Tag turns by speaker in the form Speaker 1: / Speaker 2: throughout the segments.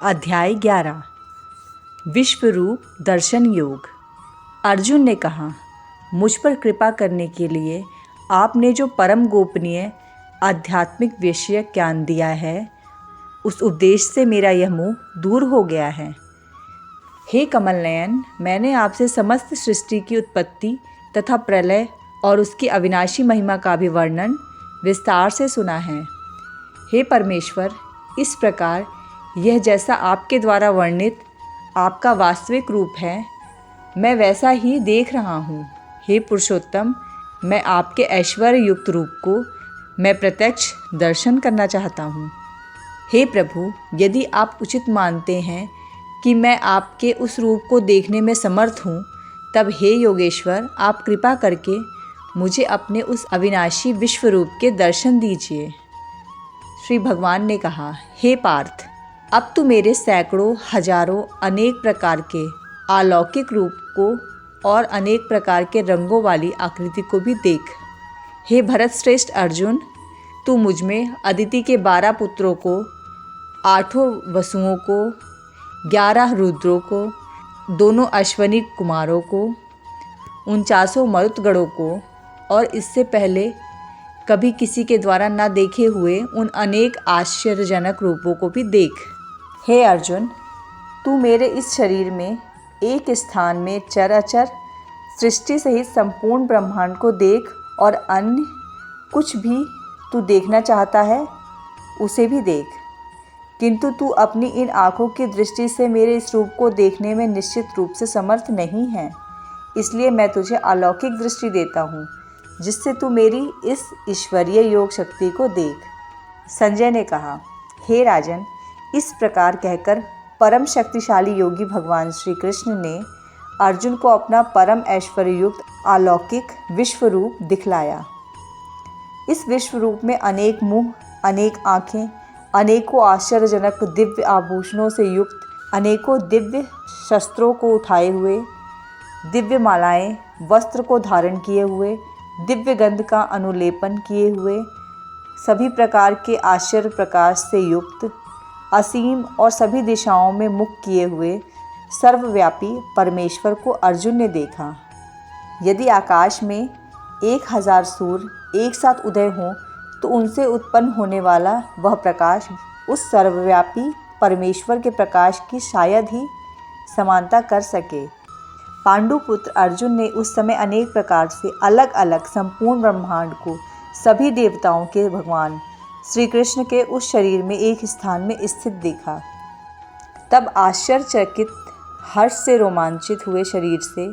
Speaker 1: अध्याय 11 विश्वरूप दर्शन योग। अर्जुन ने कहा, मुझ पर कृपा करने के लिए आपने जो परम गोपनीय आध्यात्मिक विषय ज्ञान दिया है, उस उपदेश से मेरा यह मोह दूर हो गया है। हे कमल नयन, मैंने आपसे समस्त सृष्टि की उत्पत्ति तथा प्रलय और उसकी अविनाशी महिमा का भी वर्णन विस्तार से सुना है। हे परमेश्वर, इस प्रकार यह जैसा आपके द्वारा वर्णित आपका वास्तविक रूप है, मैं वैसा ही देख रहा हूँ। हे पुरुषोत्तम, मैं आपके ऐश्वर्य युक्त रूप को मैं प्रत्यक्ष दर्शन करना चाहता हूँ। हे प्रभु, यदि आप उचित मानते हैं कि मैं आपके उस रूप को देखने में समर्थ हूँ, तब हे योगेश्वर, आप कृपा करके मुझे अपने उस अविनाशी विश्व रूप के दर्शन दीजिए। श्री भगवान ने कहा, हे पार्थ, अब तू मेरे सैकड़ों हजारों अनेक प्रकार के अलौकिक रूप को और अनेक प्रकार के रंगों वाली आकृति को भी देख। हे भरत श्रेष्ठ अर्जुन, तू मुझ में अदिति के 12 पुत्रों को, 8 वसुओं को, 11 रुद्रों को, दोनों अश्वनी कुमारों को, 49 मरुतगणों को और इससे पहले कभी किसी के द्वारा न देखे हुए उन अनेक आश्चर्यजनक रूपों को भी देख। हे अर्जुन, तू मेरे इस शरीर में एक स्थान में चराचर सृष्टि सहित संपूर्ण ब्रह्मांड को देख और अन्य कुछ भी तू देखना चाहता है उसे भी देख, किंतु तू अपनी इन आँखों की दृष्टि से मेरे इस रूप को देखने में निश्चित रूप से समर्थ नहीं है। इसलिए मैं तुझे अलौकिक दृष्टि देता हूँ, जिससे तू मेरी इस ईश्वरीय योग शक्ति को देख। संजय ने कहा, हे राजन, इस प्रकार कहकर परम शक्तिशाली योगी भगवान श्री कृष्ण ने अर्जुन को अपना परम ऐश्वर्य युक्त अलौकिक विश्व रूप दिखलाया। इस विश्व रूप में अनेक मुंह, अनेक आँखें, अनेकों आश्चर्यजनक दिव्य आभूषणों से युक्त, अनेकों दिव्य शस्त्रों को उठाए हुए, दिव्य मालाएं वस्त्र को धारण किए हुए, दिव्य गंध का अनुलेपन किए हुए, सभी प्रकार के आश्चर्य प्रकाश से युक्त, असीम और सभी दिशाओं में मुख किए हुए सर्वव्यापी परमेश्वर को अर्जुन ने देखा। यदि आकाश में 1000 सूर्य एक साथ उदय हों तो उनसे उत्पन्न होने वाला वह प्रकाश उस सर्वव्यापी परमेश्वर के प्रकाश की शायद ही समानता कर सके। पांडुपुत्र अर्जुन ने उस समय अनेक प्रकार से अलग अलग संपूर्ण ब्रह्मांड को सभी देवताओं के भगवान श्री कृष्ण के उस शरीर में एक स्थान में स्थित देखा। तब आश्चर्यचकित, हर्ष से रोमांचित हुए शरीर से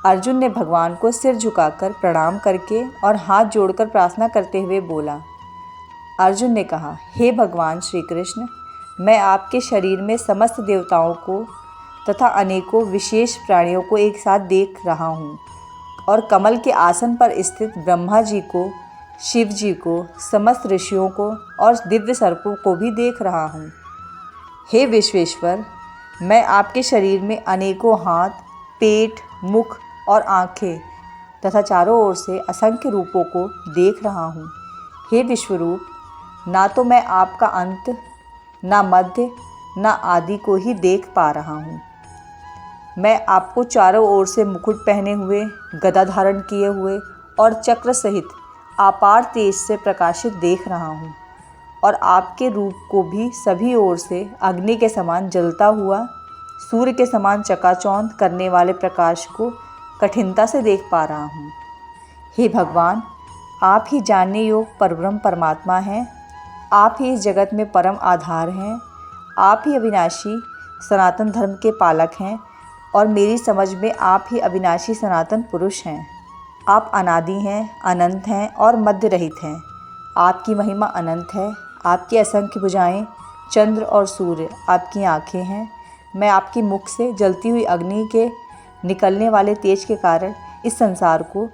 Speaker 1: अर्जुन ने भगवान को सिर झुकाकर प्रणाम करके और हाथ जोड़कर प्रार्थना करते हुए बोला। अर्जुन ने कहा, हे भगवान श्री कृष्ण, मैं आपके शरीर में समस्त देवताओं को तथा अनेकों विशेष प्राणियों को एक साथ देख रहा हूँ और कमल के आसन पर स्थित ब्रह्मा जी को, शिव जी को, समस्त ऋषियों को और दिव्य सर्पों को भी देख रहा हूँ। हे विश्वेश्वर, मैं आपके शरीर में अनेकों हाथ, पेट, मुख और आँखें तथा चारों ओर से असंख्य रूपों को देख रहा हूँ। हे विश्वरूप, ना तो मैं आपका अंत, ना मध्य, ना आदि को ही देख पा रहा हूँ। मैं आपको चारों ओर से मुकुट पहने हुए, गदा धारण किए हुए और चक्र सहित अपार तेज से प्रकाशित देख रहा हूँ और आपके रूप को भी सभी ओर से अग्नि के समान जलता हुआ, सूर्य के समान चकाचौंध करने वाले प्रकाश को कठिनता से देख पा रहा हूँ। हे भगवान, आप ही जानने योग परब्रह्म परमात्मा हैं। आप ही इस जगत में परम आधार हैं। आप ही अविनाशी सनातन धर्म के पालक हैं और मेरी समझ में आप ही अविनाशी सनातन पुरुष हैं। आप अनादि हैं, अनंत हैं और मध्य रहित हैं। आपकी महिमा अनंत है। आपकी असंख्य भुजाएं, चंद्र और सूर्य आपकी आँखें हैं। मैं आपके मुख से जलती हुई अग्नि के निकलने वाले तेज के कारण इस संसार को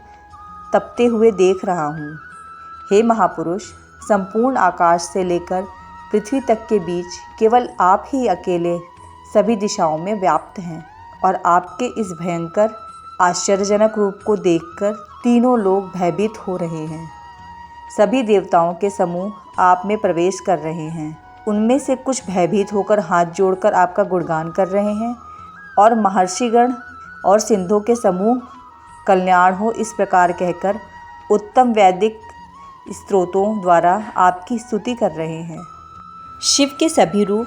Speaker 1: तपते हुए देख रहा हूँ। हे महापुरुष, संपूर्ण आकाश से लेकर पृथ्वी तक के बीच केवल आप ही अकेले सभी दिशाओं में व्याप्त हैं और आपके इस भयंकर आश्चर्यजनक रूप को देखकर तीनों लोग भयभीत हो रहे हैं। सभी देवताओं के समूह आप में प्रवेश कर रहे हैं। उनमें से कुछ भयभीत होकर हाथ जोड़कर आपका गुणगान कर रहे हैं और महर्षिगण और सिद्धों के समूह कल्याण हो इस प्रकार कहकर उत्तम वैदिक स्तोत्रों द्वारा आपकी स्तुति कर रहे हैं। शिव के सभी रूप,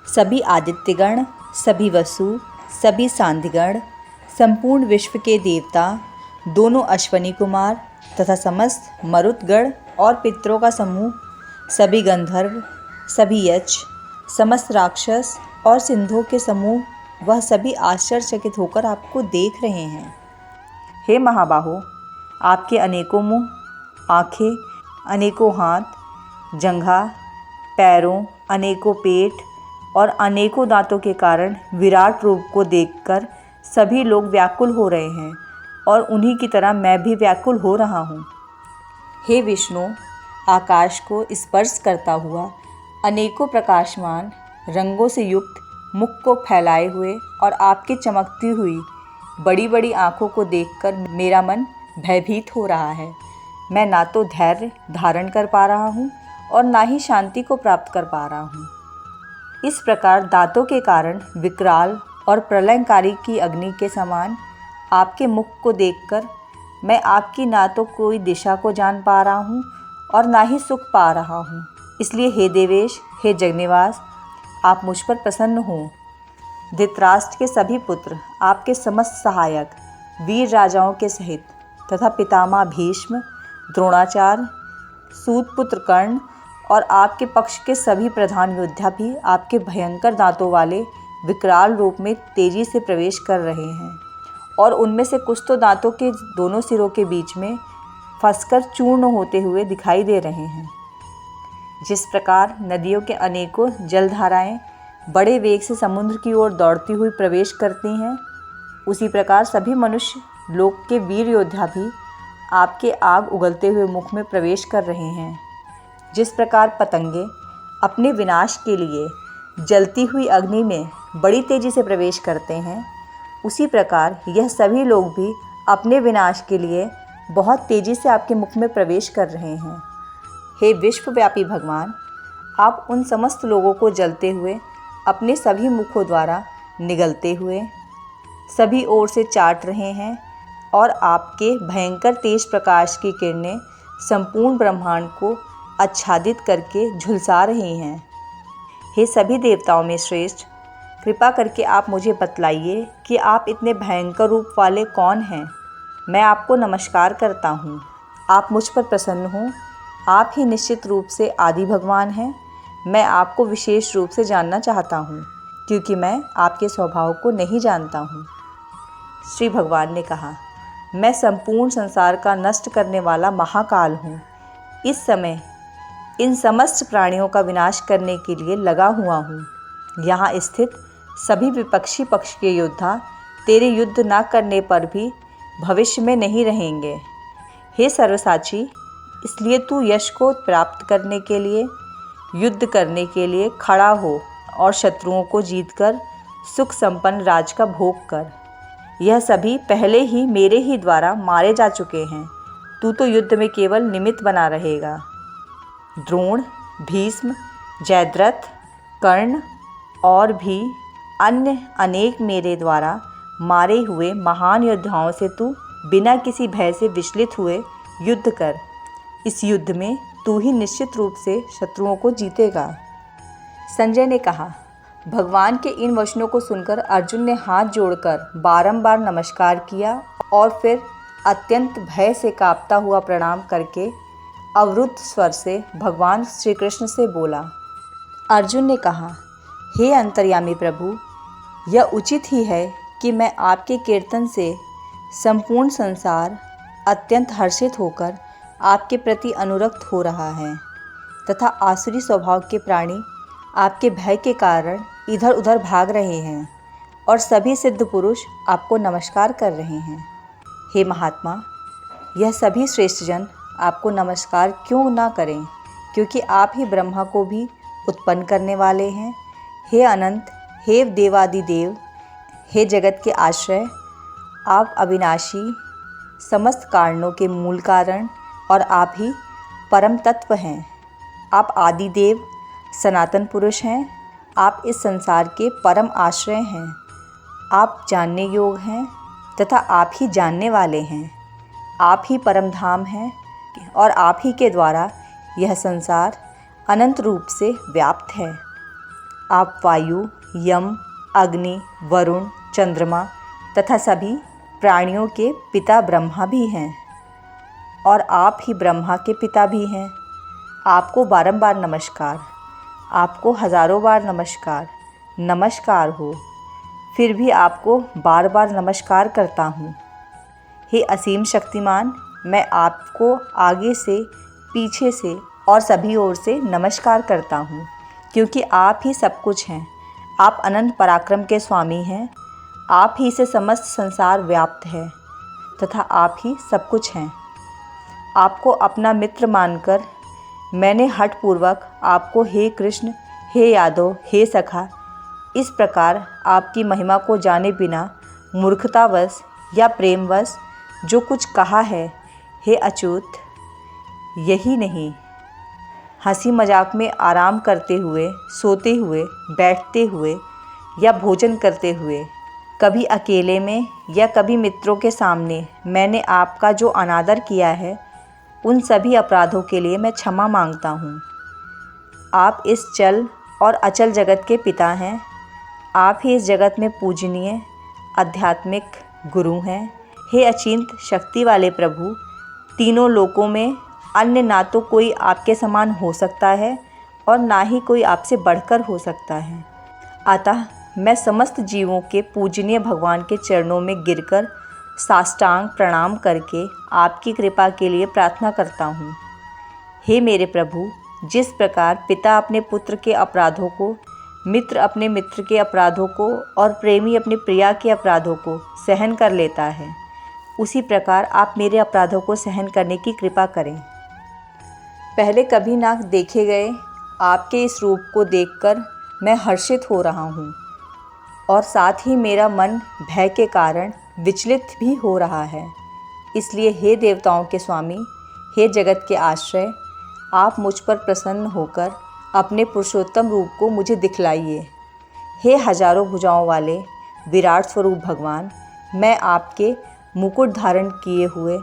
Speaker 1: सभी आदित्यगण, सभी वसु, सभी सांध्यगण, संपूर्ण विश्व के देवता, दोनों अश्वनी कुमार तथा समस्त मरुतगण और पितरों का समूह, सभी गंधर्व, सभी यक्ष, समस्त राक्षस और सिद्धों के समूह, वह सभी आश्चर्यचकित होकर आपको देख रहे हैं। हे महाबाहो, आपके अनेकों मुँह, आँखें, अनेकों हाथ, जंघा, पैरों, अनेकों पेट और अनेकों दांतों के कारण विराट रूप को देखकर सभी लोग व्याकुल हो रहे हैं और उन्हीं की तरह मैं भी व्याकुल हो रहा हूँ। हे विष्णु, आकाश को स्पर्श करता हुआ अनेकों प्रकाशमान रंगों से युक्त मुख को फैलाए हुए और आपकी चमकती हुई बड़ी बड़ी आँखों को देखकर मेरा मन भयभीत हो रहा है। मैं ना तो धैर्य धारण कर पा रहा हूँ और ना ही शांति को प्राप्त कर पा रहा हूँ। इस प्रकार दांतों के कारण विकराल और प्रलयंकारी की अग्नि के समान आपके मुख को देखकर मैं आपकी ना तो कोई दिशा को जान पा रहा हूँ और ना ही सुख पा रहा हूँ। इसलिए हे देवेश, हे जगन्निवास, आप मुझ पर प्रसन्न हों। धृतराष्ट्र के सभी पुत्र, आपके समस्त सहायक, वीर राजाओं के सहित तथा पितामह भीष्म, द्रोणाचार्य, सूतपुत्र कर्ण और आपके पक्ष के सभी प्रधान योद्धा भी आपके भयंकर दांतों वाले विकराल रूप में तेजी से प्रवेश कर रहे हैं और उनमें से कुछ तो दांतों के दोनों सिरों के बीच में फंसकर चूर्ण होते हुए दिखाई दे रहे हैं। जिस प्रकार नदियों के अनेकों जलधाराएं बड़े वेग से समुद्र की ओर दौड़ती हुई प्रवेश करती हैं, उसी प्रकार सभी मनुष्य लोक के वीर योद्धा भी आपके आग उगलते हुए मुख में प्रवेश कर रहे हैं। जिस प्रकार पतंगे अपने विनाश के लिए जलती हुई अग्नि में बड़ी तेजी से प्रवेश करते हैं, उसी प्रकार यह सभी लोग भी अपने विनाश के लिए बहुत तेजी से आपके मुख में प्रवेश कर रहे हैं। हे विश्वव्यापी भगवान, आप उन समस्त लोगों को जलते हुए अपने सभी मुखों द्वारा निगलते हुए सभी ओर से चाट रहे हैं और आपके भयंकर तेज प्रकाश की किरणें संपूर्ण ब्रह्मांड को आच्छादित करके झुलसा रही हैं। हे सभी देवताओं में श्रेष्ठ, कृपा करके आप मुझे बतलाइए कि आप इतने भयंकर रूप वाले कौन हैं। मैं आपको नमस्कार करता हूँ। आप मुझ पर प्रसन्न हों। आप ही निश्चित रूप से आदि भगवान हैं। मैं आपको विशेष रूप से जानना चाहता हूँ, क्योंकि मैं आपके स्वभाव को नहीं जानता हूँ। श्री भगवान ने कहा, मैं संपूर्ण संसार का नष्ट करने वाला महाकाल हूँ। इस समय इन समस्त प्राणियों का विनाश करने के लिए लगा हुआ हूँ। यहाँ स्थित सभी विपक्षी पक्ष के योद्धा तेरे युद्ध न करने पर भी भविष्य में नहीं रहेंगे। हे सर्वसाची, इसलिए तू यश को प्राप्त करने के लिए, युद्ध करने के लिए खड़ा हो और शत्रुओं को जीतकर सुख संपन्न राज का भोग कर। यह सभी पहले ही मेरे ही द्वारा मारे जा चुके हैं। तू तो युद्ध में केवल निमित्त बना रहेगा। द्रोण, भीष्म, जयद्रथ, कर्ण और भी अन्य अनेक मेरे द्वारा मारे हुए महान योद्धाओं से तू बिना किसी भय से विचलित हुए युद्ध कर। इस युद्ध में तू ही निश्चित रूप से शत्रुओं को जीतेगा। संजय ने कहा, भगवान के इन वचनों को सुनकर अर्जुन ने हाथ जोड़कर बारंबार नमस्कार किया और फिर अत्यंत भय से कांपता हुआ प्रणाम करके अवरुद्ध स्वर से भगवान श्री कृष्ण से बोला। अर्जुन ने कहा, हे अंतर्यामी प्रभु, यह उचित ही है कि मैं आपके कीर्तन से संपूर्ण संसार अत्यंत हर्षित होकर आपके प्रति अनुरक्त हो रहा है तथा आसुरी स्वभाव के प्राणी आपके भय के कारण इधर उधर भाग रहे हैं और सभी सिद्ध पुरुष आपको नमस्कार कर रहे हैं। हे महात्मा, यह सभी श्रेष्ठ जन आपको नमस्कार क्यों ना करें, क्योंकि आप ही ब्रह्मा को भी उत्पन्न करने वाले हैं। हे अनंत, हे देवादिदेव, हे जगत के आश्रय, आप अविनाशी, समस्त कारणों के मूल कारण और आप ही परम तत्व हैं। आप आदिदेव, सनातन पुरुष हैं, आप इस संसार के परम आश्रय हैं। आप जानने योग हैं तथा आप ही जानने वाले हैं। आप ही परम धाम हैं और आप ही के द्वारा यह संसार अनंत रूप से व्याप्त है। आप वायु, यम, अग्नि, वरुण, चंद्रमा तथा सभी प्राणियों के पिता ब्रह्मा भी हैं और आप ही ब्रह्मा के पिता भी हैं। आपको बारंबार नमस्कार, आपको हजारों बार नमस्कार, नमस्कार हो। फिर भी आपको बार बार नमस्कार करता हूँ। हे असीम शक्तिमान, मैं आपको आगे से, पीछे से और सभी ओर से नमस्कार करता हूँ, क्योंकि आप ही सब कुछ हैं। आप अनंत पराक्रम के स्वामी हैं। आप ही से समस्त संसार व्याप्त है तथा आप ही सब कुछ हैं। आपको अपना मित्र मानकर मैंने हठपूर्वक आपको हे कृष्ण, हे यादव, हे सखा, इस प्रकार आपकी महिमा को जाने बिना मूर्खतावश या प्रेमवश जो कुछ कहा है, हे अच्युत, यही नहीं, हंसी मजाक में आराम करते हुए, सोते हुए, बैठते हुए या भोजन करते हुए, कभी अकेले में या कभी मित्रों के सामने मैंने आपका जो अनादर किया है, उन सभी अपराधों के लिए मैं क्षमा मांगता हूँ। आप इस चल और अचल जगत के पिता हैं। आप ही इस जगत में पूजनीय आध्यात्मिक गुरु हैं। हे अचिंत शक्ति वाले प्रभु, तीनों लोकों में अन्य ना तो कोई आपके समान हो सकता है और ना ही कोई आपसे बढ़कर हो सकता है। अतः मैं समस्त जीवों के पूजनीय भगवान के चरणों में गिरकर साष्टांग प्रणाम करके आपकी कृपा के लिए प्रार्थना करता हूँ। हे मेरे प्रभु, जिस प्रकार पिता अपने पुत्र के अपराधों को, मित्र अपने मित्र के अपराधों को और प्रेमी अपनी प्रिया के अपराधों को सहन कर लेता है, उसी प्रकार आप मेरे अपराधों को सहन करने की कृपा करें। पहले कभी ना देखे गए आपके इस रूप को देखकर मैं हर्षित हो रहा हूँ और साथ ही मेरा मन भय के कारण विचलित भी हो रहा है। इसलिए हे देवताओं के स्वामी, हे जगत के आश्रय, आप मुझ पर प्रसन्न होकर अपने पुरुषोत्तम रूप को मुझे दिखलाइए। हे हजारों भुजाओं वाले विराट स्वरूप भगवान, मैं आपके मुकुट धारण किए हुए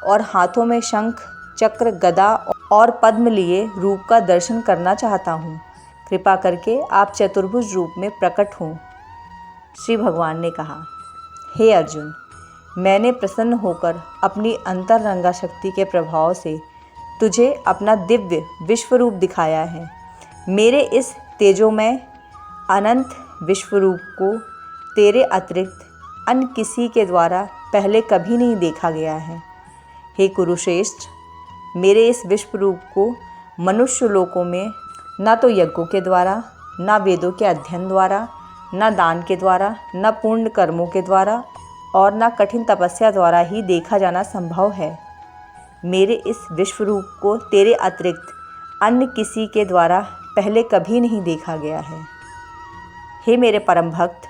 Speaker 1: और हाथों में शंख, चक्र, गदा और पद्म लिए रूप का दर्शन करना चाहता हूँ। कृपा करके आप चतुर्भुज रूप में प्रकट हों। श्री भगवान ने कहा, हे अर्जुन, मैंने प्रसन्न होकर अपनी अंतरंगा शक्ति के प्रभाव से तुझे अपना दिव्य विश्वरूप दिखाया है। मेरे इस तेजोमय अनंत विश्वरूप को तेरे अतिरिक्त अन्य किसी के द्वारा पहले कभी नहीं देखा गया है। हे कुरुश्रेष्ठ, मेरे इस विश्वरूप को मनुष्य लोकों में ना तो यज्ञों के द्वारा, ना वेदों के अध्ययन द्वारा, ना दान के द्वारा, ना पूर्ण कर्मों के द्वारा और ना कठिन तपस्या द्वारा ही देखा जाना संभव है। मेरे इस विश्वरूप को तेरे अतिरिक्त अन्य किसी के द्वारा पहले कभी नहीं देखा गया है। हे मेरे परम भक्त,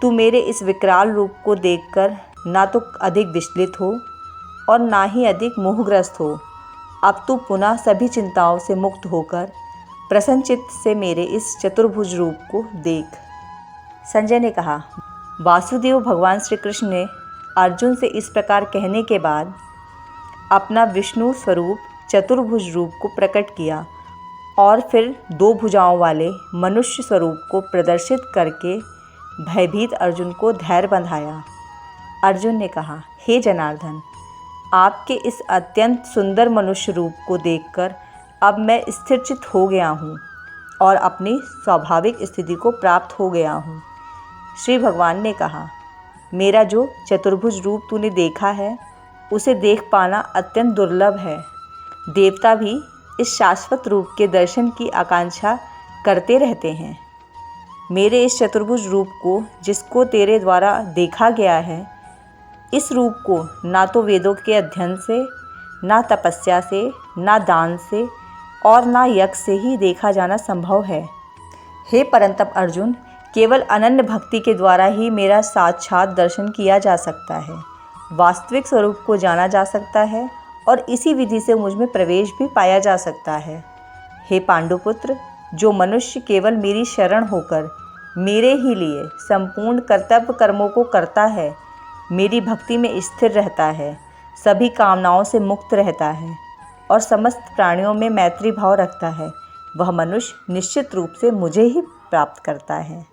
Speaker 1: तू मेरे इस विकराल रूप को देखकर ना तो अधिक विचलित हो और ना ही अधिक मोहग्रस्त हो। अब तू पुनः सभी चिंताओं से मुक्त होकर प्रसन्नचित्त से मेरे इस चतुर्भुज रूप को देख। संजय ने कहा, वासुदेव भगवान श्री कृष्ण ने अर्जुन से इस प्रकार कहने के बाद अपना विष्णु स्वरूप चतुर्भुज रूप को प्रकट किया और फिर दो भुजाओं वाले मनुष्य स्वरूप को प्रदर्शित करके भयभीत अर्जुन को धैर्य बंधाया। अर्जुन ने कहा, हे जनार्दन, आपके इस अत्यंत सुंदर मनुष्य रूप को देखकर अब मैं स्थिरचित्त हो गया हूँ और अपनी स्वाभाविक स्थिति को प्राप्त हो गया हूँ। श्री भगवान ने कहा, मेरा जो चतुर्भुज रूप तूने देखा है उसे देख पाना अत्यंत दुर्लभ है। देवता भी इस शाश्वत रूप के दर्शन की आकांक्षा करते रहते हैं। मेरे इस चतुर्भुज रूप को जिसको तेरे द्वारा देखा गया है, इस रूप को ना तो वेदों के अध्ययन से, ना तपस्या से, ना दान से और ना यज्ञ से ही देखा जाना संभव है। हे परंतप अर्जुन, केवल अनन्य भक्ति के द्वारा ही मेरा साक्षात दर्शन किया जा सकता है, वास्तविक स्वरूप को जाना जा सकता है और इसी विधि से मुझ में प्रवेश भी पाया जा सकता है। हे पांडुपुत्र, जो मनुष्य केवल मेरी शरण होकर मेरे ही लिए संपूर्ण कर्तव्य कर्मों को करता है, मेरी भक्ति में स्थिर रहता है, सभी कामनाओं से मुक्त रहता है और समस्त प्राणियों में मैत्री भाव रखता है, वह मनुष्य निश्चित रूप से मुझे ही प्राप्त करता है।